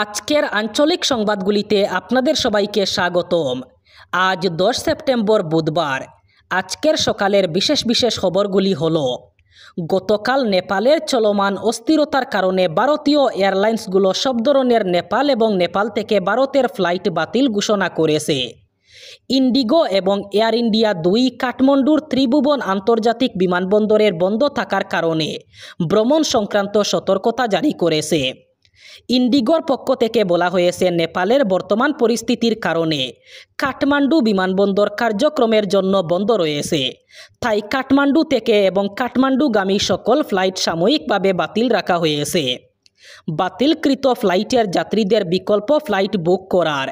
আজকের আঞ্চলিক সংবাদগুলিতে আপনাদের সবাইকে স্বাগতম। আজ 10 সেপ্টেম্বর বুধবার। আজকের সকালের বিশেষ বিশেষ খবরগুলি হলো, গতকাল নেপালের চলমান অস্থিরতার কারণে ভারতীয় এয়ারলাইন্সগুলো সব ধরনের নেপাল এবং নেপাল থেকে ভারতের ফ্লাইট বাতিল ঘোষণা করেছে। ইন্ডিগো এবং এয়ার ইন্ডিয়া দুই কাঠমান্ডুর ত্রিভুবন আন্তর্জাতিক বিমানবন্দরের বন্ধ থাকার কারণে ভ্রমণ সংক্রান্ত সতর্কতা জারি করেছে। ইন্ডিগোর পক্ষ থেকে বলা হয়েছে, নেপালের বর্তমান পরিস্থিতির কারণে কাঠমান্ডু বিমানবন্দর কার্যক্রমের জন্য বন্ধ রয়েছে, তাই কাঠমান্ডু থেকে এবং কাঠমান্ডুগামী সকল ফ্লাইট সাময়িকভাবে বাতিল রাখা হয়েছে। বাতিলকৃত ফ্লাইটের যাত্রীদের বিকল্প ফ্লাইট বুক করার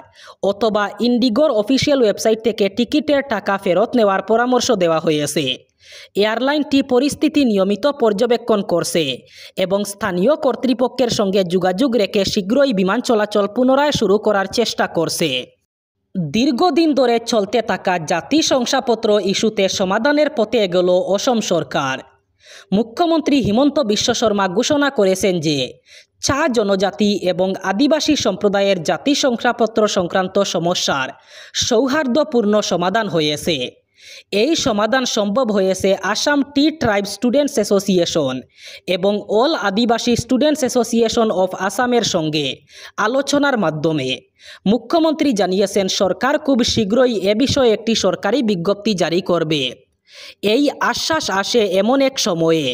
অথবা ইন্ডিগোর অফিসিয়াল ওয়েবসাইট থেকে টিকিটের টাকা ফেরত নেওয়ার পরামর্শ দেওয়া হয়েছে। এয়ারলাইনটি পরিস্থিতি নিয়মিত পর্যবেক্ষণ করছে এবং স্থানীয় কর্তৃপক্ষের সঙ্গে যোগাযোগ রেখে শীঘ্রই বিমান চলাচল পুনরায় শুরু করার চেষ্টা করছে। দীর্ঘদিন ধরে চলতে থাকা জাতি শংসাপত্র ইস্যুতে সমাধানের পথে এগোল অসম সরকার। মুখ্যমন্ত্রী হিমন্ত বিশ্ব শর্মা ঘোষণা করেছেন যে চা জনজাতি এবং আদিবাসী সম্প্রদায়ের জাতি শংসাপত্র সংক্রান্ত সমস্যার সৌহার্দ্যপূর্ণ সমাধান হয়েছে। এই সমাধান সম্ভব হয়েছে আসাম টি ট্রাইব স্টুডেন্টস অ্যাসোসিয়েশন এবং all Adivasi students association of আসামের সঙ্গে আলোচনার মাধ্যমে। মুখ্যমন্ত্রী জানিয়েছেন, সরকার খুব শীঘ্রই এ বিষয়ে একটি সরকারি বিজ্ঞপ্তি জারি করবে। এই আশ্বাস আসে এমন এক সময়ে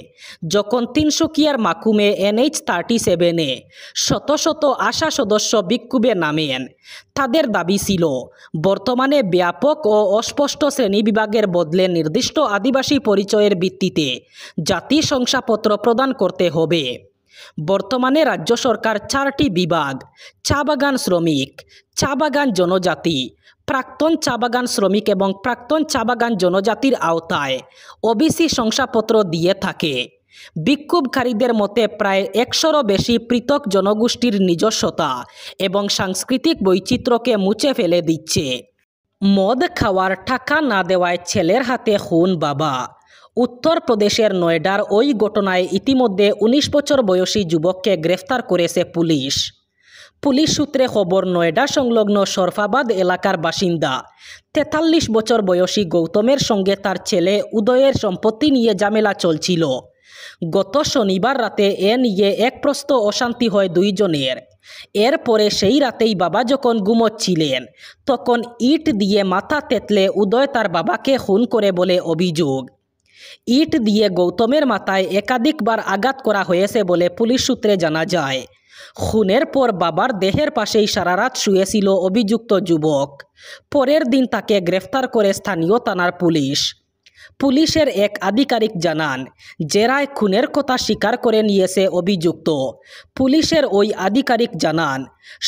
যখন তিনসুকিয়ার মাকুমে NH-37-এ শত শত আশা সদস্য বিক্ষোভে নামেন। তাদের দাবি ছিল, বর্তমানে ব্যাপক ও অস্পষ্ট শ্রেণীবিভাগের বদলে নির্দিষ্ট আদিবাসী পরিচয়ের ভিত্তিতে জাতি শংসাপত্র প্রদান করতে হবে। বর্তমানে রাজ্য সরকার 4টি বিভাগ, চা বাগান শ্রমিক, চা বাগান জনজাতি, প্রাক্তন চা বাগান শ্রমিক এবং প্রাক্তন চা বাগান জনজাতির আওতায় ওবিসি শংসাপত্র দিয়ে থাকে। বিক্ষোভকারীদের মতে প্রায় 100রও বেশি পৃথক জনগোষ্ঠীর নিজস্বতা এবং সাংস্কৃতিক বৈচিত্র্যকে মুছে ফেলে দিচ্ছে। মদ খাওয়ার টাকা না দেওয়ায় ছেলের হাতে খুন বাবা। উত্তরপ্রদেশের নয়ডার ওই ঘটনায় ইতিমধ্যে 19 বছর বয়সী যুবককে গ্রেফতার করেছে পুলিশ। পুলিশ সূত্রে খবর, নয়ডা সংলগ্ন শরফাবাদ এলাকার বাসিন্দা 43 বছর বয়সী গৌতমের সঙ্গে তার ছেলে উদয়ের সম্পত্তি নিয়ে ঝামেলা চলছিল। গত শনিবার রাতে এ নিয়ে এক প্রস্ত অশান্তি হয় দুইজনের। এরপরে সেই রাতেই বাবা যখন ঘুমোচ্ছিলেন তখন ইট দিয়ে মাথা তেতলে উদয় তার বাবাকে খুন করে বলে অভিযোগ। ইট দিয়ে গৌতমের মাথায় একাধিকবার আঘাত করা হয়েছে বলে পুলিশ সূত্রে জানা যায়। খুনের পর বাবার দেহের পাশেই সারারাত শুয়েছিল অভিযুক্ত যুবক। পরের দিন তাকে গ্রেফতার করে স্থানীয় থানার পুলিশ। পুলিশের এক আধিকারিক জানান, জেরায় খুনের কথা স্বীকার করে নিয়েছে অভিযুক্ত। পুলিশের ওই আধিকারিক জানান,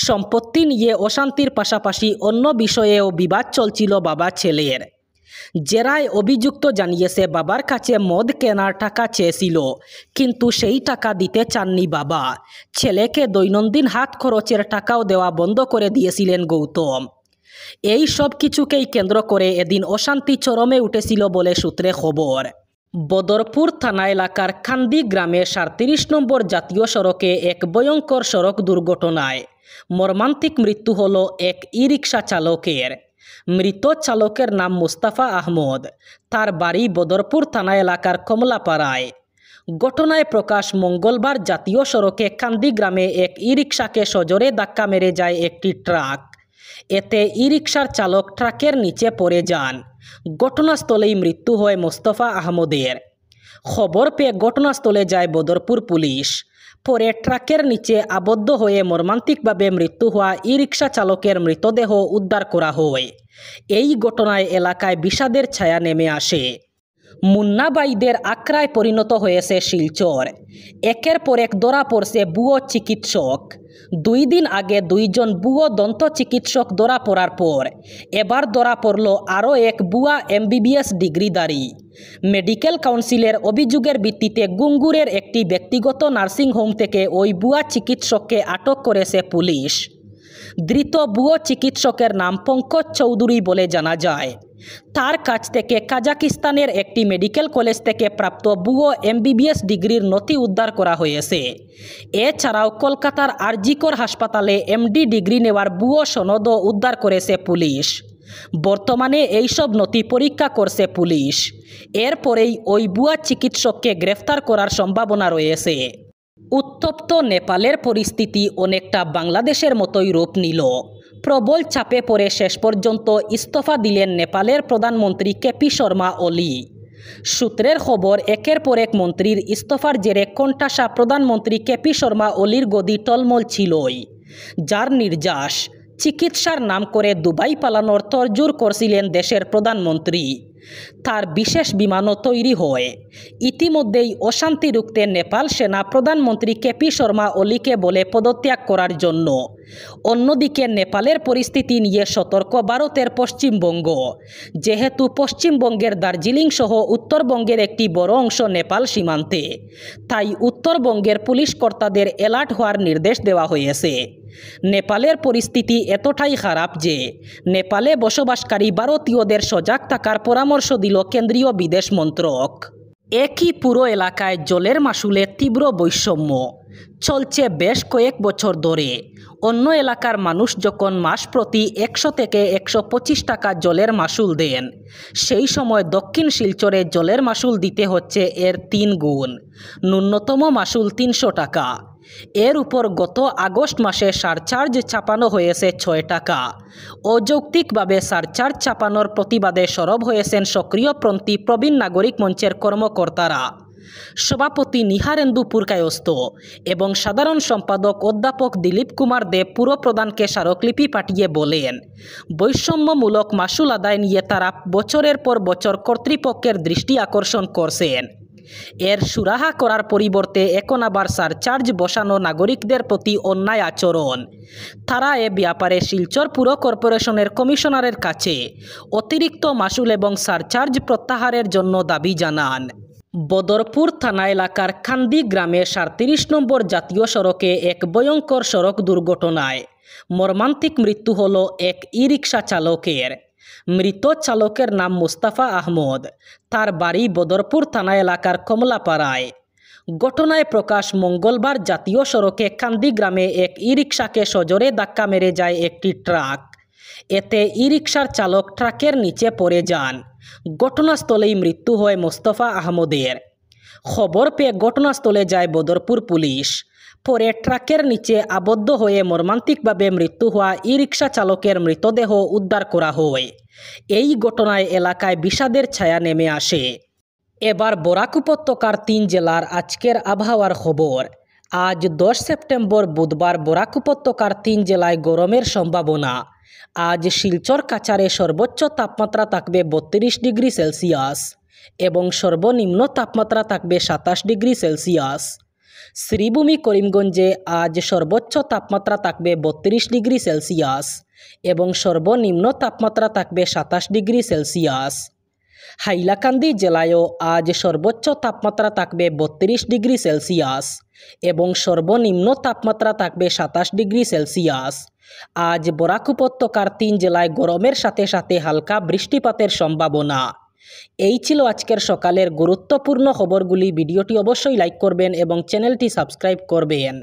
সম্পত্তি নিয়ে অশান্তির পাশাপাশি অন্য বিষয়েও বিবাদ চলছিল বাবা ছেলের। জেরায় অভিযুক্ত জানিয়েছে, বাবার কাছে মদ কেনার টাকা চেয়েছিল, কিন্তু সেই টাকা দিতে চাননি বাবা। ছেলেকে দৈনন্দিন হাত খরচের টাকাও দেওয়া বন্ধ করে দিয়েছিলেন গৌতম। এই সব কিছুকেই কেন্দ্র করে এদিন অশান্তি চরমে উঠেছিল বলে সূত্রে খবর। বদরপুর থানা এলাকার কান্দি গ্রামে 37 নম্বর জাতীয় সড়কে এক ভয়ঙ্কর সড়ক দুর্ঘটনায় মর্মান্তিক মৃত্যু হল এক ই-রিকশা চালকের। মৃত চালকের নাম মুস্তাফা আহমদ। তার বাড়ি বদরপুর থানা এলাকার কমলাপাড়ায়। ঘটনায় প্রকাশ, মঙ্গলবার জাতীয় সড়কে কান্দি গ্রামে এক ই-রিকশাকে সজোরে ধাক্কা মেরে যায় একটি ট্রাক। এতে ই-রিকশার চালক ট্রাকের নিচে পড়ে যান। ঘটনাস্থলেই মৃত্যু হয় মোস্তফা আহমদের। খবর পেয়ে ঘটনাস্থলে যায় বদরপুর পুলিশ। পরে ট্রাকের নিচে আবদ্ধ হয়ে মর্মান্তিকভাবে মৃত্যু হওয়া ই-রিকশা চালকের মৃতদেহ উদ্ধার করা হয়। এই ঘটনায় এলাকায় বিষাদের ছায়া নেমে আসে। মুন্নাবাইদের আখড়ায় পরিণত হয়েছে শিলচর। একের পর এক ধরা পড়ছে ভুয়ো চিকিৎসক। 2 দিন আগে 2জন ভুয়ো দন্ত চিকিৎসক ধরা পড়ার পর এবার ধরা পড়ল আরও এক ভুয়া MBBS ডিগ্রিধারী। মেডিকেল কাউন্সিলের অভিযোগের ভিত্তিতে গুঙ্গুরের একটি ব্যক্তিগত নার্সিং হোম থেকে ওই ভুয়া চিকিৎসককে আটক করেছে পুলিশ। ধৃত ভুয়ো চিকিৎসকের নাম পঙ্কজ চৌধুরী বলে জানা যায়। তার কাছ থেকে কাজাকিস্তানের একটি মেডিকেল কলেজ থেকে প্রাপ্ত ভুয়ো MBBS ডিগ্রির নথি উদ্ধার করা হয়েছে। এছাড়াও কলকাতার আরজিকর হাসপাতালে MD ডিগ্রি নেওয়ার ভুয়ো সনদও উদ্ধার করেছে পুলিশ। বর্তমানে এইসব নথি পরীক্ষা করছে পুলিশ। এরপরেই ওই ভুয়া চিকিৎসককে গ্রেফতার করার সম্ভাবনা রয়েছে। উত্তপ্ত নেপালের পরিস্থিতি অনেকটা বাংলাদেশের মতোই রূপ নিল। প্রবল চাপে পড়ে শেষ পর্যন্ত ইস্তফা দিলেন নেপালের প্রধানমন্ত্রী KP শর্মা ওলি। সূত্রের খবর, একের পর এক মন্ত্রীর ইস্তফার জেরে কোণঠাসা প্রধানমন্ত্রী KP শর্মা ওলির গদি টলমল ছিলই, যার নির্যাস চিকিৎসার নাম করে দুবাই পালানোর তরজোড় করছিলেন দেশের প্রধানমন্ত্রী। তার বিশেষ বিমানও তৈরি হয়। ইতিমধ্যেই অশান্তি রুখতে নেপাল সেনা প্রধানমন্ত্রী KP শর্মা ওলিকে বলে পদত্যাগ করার জন্য। অন্যদিকে নেপালের পরিস্থিতি নিয়ে সতর্ক ভারতের পশ্চিমবঙ্গ। যেহেতু পশ্চিমবঙ্গের দার্জিলিং সহ উত্তরবঙ্গের একটি বড় অংশ নেপাল সীমান্তে, তাই উত্তরবঙ্গের পুলিশ কর্তাদের অ্যালার্ট হওয়ার নির্দেশ দেওয়া হয়েছে। নেপালের পরিস্থিতি এতটাই খারাপ যে নেপালে বসবাসকারী ভারতীয়দের সজাগ থাকার পরামর্শ দিল কেন্দ্রীয় বিদেশ মন্ত্রক। একই পুরো এলাকায় জলের মাশুলে তীব্র বৈষম্য চলছে বেশ কয়েক বছর ধরে। অন্য এলাকার মানুষ যখন মাস প্রতি 100 থেকে 125 টাকা জলের মাশুল দেন, সেই সময় দক্ষিণ শিলচরে জলের মাশুল দিতে হচ্ছে এর 3 গুণ। ন্যূনতম মাশুল 300 টাকা। এর উপর গত আগস্ট মাসে সারচার্জ চাপানো হয়েছে 6 টাকা। অযৌক্তিকভাবে সারচার্জ চাপানোর প্রতিবাদে সরব হয়েছেন সক্রিয়পন্থী প্রবীণ নাগরিক মঞ্চের কর্মকর্তারা। সভাপতি নিহারেন্দু পুরকায়স্থ এবং সাধারণ সম্পাদক অধ্যাপক দিলীপ কুমার দেব পুরপ্রধানকে স্মারকলিপি পাঠিয়ে বলেন, বৈষম্যমূলক মাশুল আদায় নিয়ে তারা বছরের পর বছর কর্তৃপক্ষের দৃষ্টি আকর্ষণ করছেন। এর সুরাহা করার পরিবর্তে এখন আবার সারচার্জ বসানো নাগরিকদের প্রতি অন্যায় আচরণ। তারা এ ব্যাপারে শিলচর পুর কর্পোরেশনের কমিশনারের কাছে অতিরিক্ত মাশুল এবং সারচার্জ প্রত্যাহারের জন্য দাবি জানান। বদরপুর থানা এলাকার খান্দি গ্রামে 37 নম্বর জাতীয় সড়কে এক ভয়ঙ্কর সড়ক দুর্ঘটনায় মর্মান্তিক মৃত্যু হল এক ই-রিকশা চালকের। মৃত চালকের নাম মুস্তাফা আহমদ। তার বাড়ি বদরপুর থানা এলাকার কমলাপাড়ায়। ঘটনায় প্রকাশ, মঙ্গলবার জাতীয় সড়কে কান্দি গ্রামে এক ই-রিকশাকে সজোরে ধাক্কা মেরে যায় একটি ট্রাক। এতে ই-রিকশার চালক ট্রাকের নিচে পড়ে যান। ঘটনাস্থলেই মৃত্যু হয় মোস্তফা আহমদের। খবর পেয়ে ঘটনাস্থলে যায় বদরপুর পুলিশ। পরে ট্রাকের নিচে আবদ্ধ হয়ে মর্মান্তিকভাবে মৃত্যু হওয়া ই-রিকশা চালকের মৃতদেহ উদ্ধার করা হয়। এই ঘটনায় এলাকায় বিষাদের ছায়া নেমে আসে। এবার বরাক উপত্যকার 3 জেলার আজকের আবহাওয়ার খবর। আজ 10 সেপ্টেম্বর বুধবার বরাক উপত্যকার 3 জেলায় গরমের সম্ভাবনা। আজ শিলচর কাছাড়ে সর্বোচ্চ তাপমাত্রা থাকবে 32 ডিগ্রি সেলসিয়াস এবং সর্বনিম্ন তাপমাত্রা থাকবে 27 ডিগ্রি সেলসিয়াস। শ্রীভূমি করিমগঞ্জে আজ সর্বোচ্চ তাপমাত্রা থাকবে 32 ডিগ্রি সেলসিয়াস এবং সর্বনিম্ন তাপমাত্রা থাকবে 27 ডিগ্রি সেলসিয়াস। হাইলাকান্দি জেলায়ও আজ সর্বোচ্চ তাপমাত্রা থাকবে 32 ডিগ্রি সেলসিয়াস এবং সর্বনিম্ন তাপমাত্রা থাকবে 27 ডিগ্রি সেলসিয়াস। আজ বরাক উপত্যকার 3 জেলায় গরমের সাথে সাথে হালকা বৃষ্টিপাতের সম্ভাবনা। এই ছিল আজকের সকালের গুরুত্বপূর্ণ খবরগুলি। ভিডিওটি অবশ্যই লাইক করবেন এবং চ্যানেলটি সাবস্ক্রাইব করবেন।